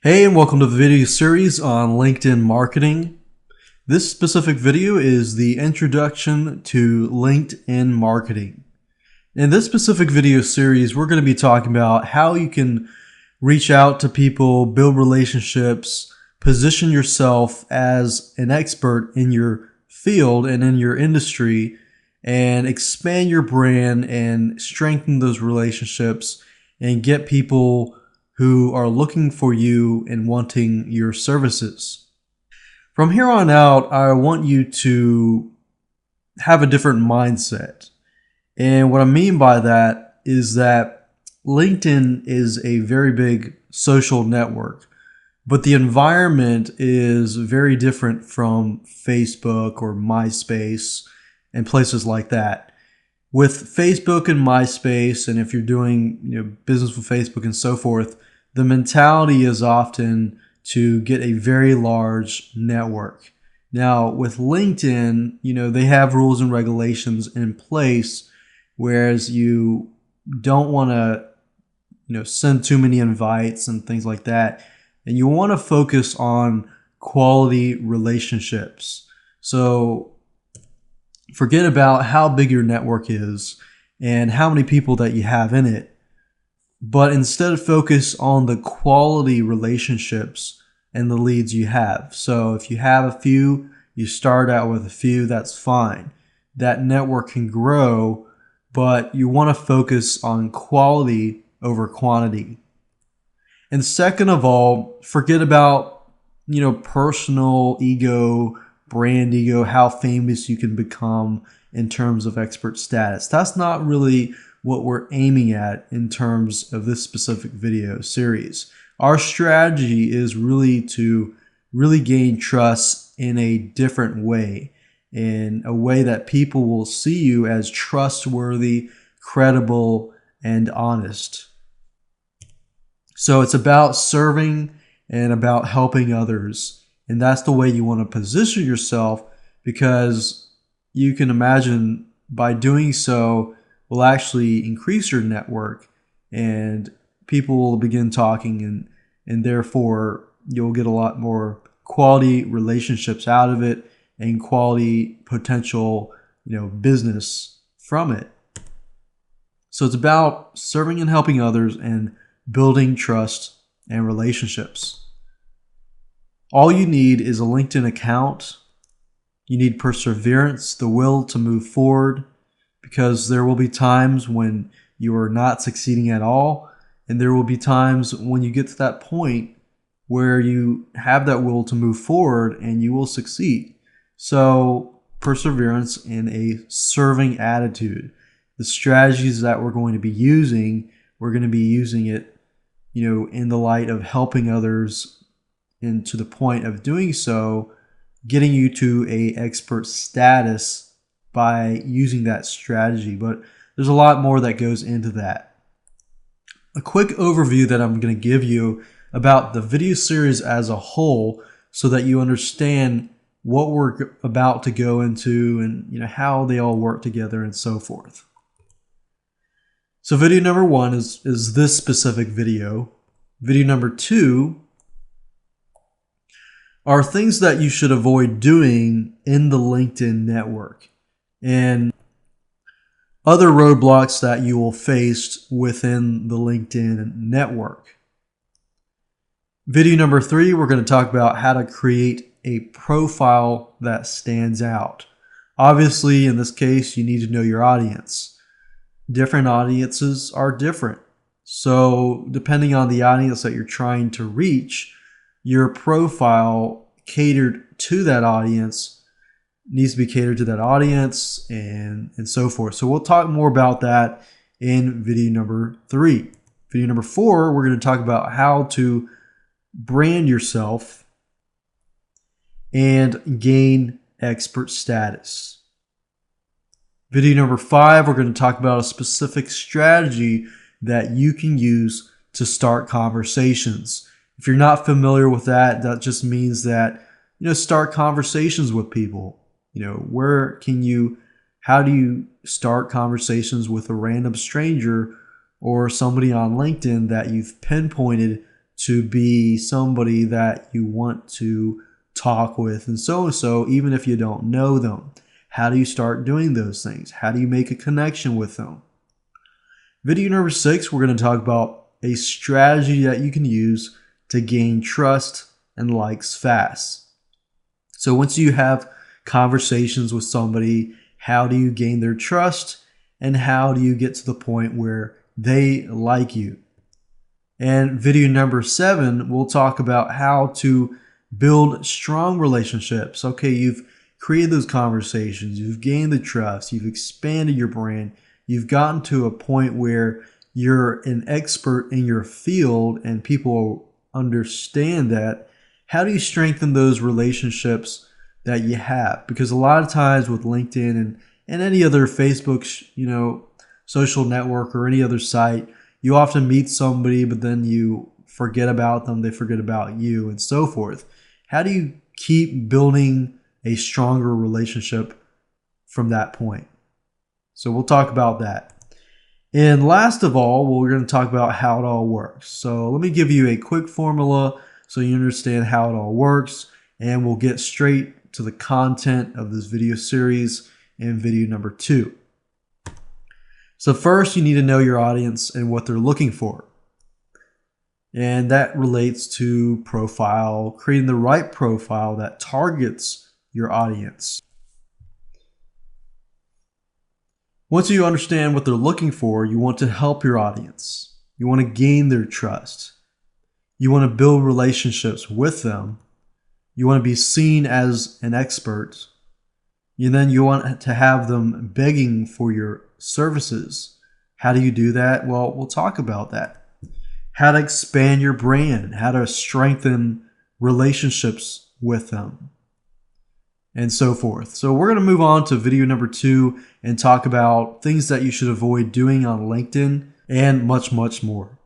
Hey, and welcome to the video series on LinkedIn marketing. This specific video is the introduction to LinkedIn marketing. In this specific video series, we're going to be talking about how you can reach out to people, build relationships, position yourself as an expert in your field and in your industry, and expand your brand and strengthen those relationships and get people who are looking for you and wanting your services. From here on out, I want you to have a different mindset. And what I mean by that is that LinkedIn is a very big social network, but the environment is very different from Facebook or MySpace and places like that. With Facebook and MySpace, and if you're doing business with Facebook and so forth, the mentality is often to get a very large network. Now, with LinkedIn, they have rules and regulations in place, whereas you don't want to, send too many invites and things like that. And you want to focus on quality relationships. So forget about how big your network is and how many people that you have in it, but instead focus on the quality relationships and the leads you have. So if you have a few, you start out with a few, that's fine. That network can grow, but you want to focus on quality over quantity. And second of all, forget about, personal ego, brand ego, how famous you can become in terms of expert status. That's not really what we're aiming at in terms of this specific video series. Our strategy is really to gain trust in a different way, in a way that people will see you as trustworthy, credible, and honest. So it's about serving and about helping others. And that's the way you want to position yourself, because you can imagine by doing so will actually increase your network and people will begin talking, and therefore you'll get a lot more quality relationships out of it and quality potential business from it. So it's about serving and helping others and building trust and relationships. All you need is a LinkedIn account. You need perseverance, the will to move forward, because there will be times when you are not succeeding at all, and there will be times when you get to that point where you have that will to move forward and you will succeed. So perseverance and a serving attitude. The strategies that we're going to be using, we're going to be using it in the light of helping others, and to the point of doing so, getting you to a expert status by using that strategy. But there's a lot more that goes into that. A quick overview that I'm going to give you about the video series as a whole, so that you understand what we're about to go into and how they all work together and so forth. So video number one is this specific video. Video number two are things that you should avoid doing in the LinkedIn network, and other roadblocks that you will face within the LinkedIn network. Video number three, we're going to talk about how to create a profile that stands out. Obviously, in this case, you need to know your audience. Different audiences are different. So depending on the audience that you're trying to reach, your profile catered to that audience needs to be catered to that audience, and so forth. So we'll talk more about that in video number three. Video number four, we're going to talk about how to brand yourself and gain expert status. Video number five, we're going to talk about a specific strategy that you can use to start conversations. If you're not familiar with that, that just means that, start conversations with people. How do you start conversations with a random stranger or somebody on LinkedIn that you've pinpointed to be somebody that you want to talk with and so, even if you don't know them. How do you start doing those things? How do you make a connection with them? Video number 6, we're going to talk about a strategy that you can use to gain trust and likes fast. So once you have conversations with somebody, how do you gain their trust and how do you get to the point where they like you? And video number 7, we'll talk about how to build strong relationships. Okay, you've created those conversations, you've gained the trust, you've expanded your brand, you've gotten to a point where you're an expert in your field and people understand that. How do you strengthen those relationships that you have? Because a lot of times with LinkedIn and any other Facebook, social network or any other site, you often meet somebody, but then you forget about them, they forget about you, and so forth. How do you keep building a stronger relationship from that point? So we'll talk about that. And last of all, we're going to talk about how it all works. So let me give you a quick formula so you understand how it all works, and we'll get straight to the content of this video series in video number 2. So first, you need to know your audience and what they're looking for. And that relates to profile, creating the right profile that targets your audience. Once you understand what they're looking for, you want to help your audience. You want to gain their trust. You want to build relationships with them. You want to be seen as an expert. And then you want to have them begging for your services. How do you do that? Well, we'll talk about that. How to expand your brand, how to strengthen relationships with them, and so forth. So we're going to move on to video number 2 and talk about things that you should avoid doing on LinkedIn and much, much more.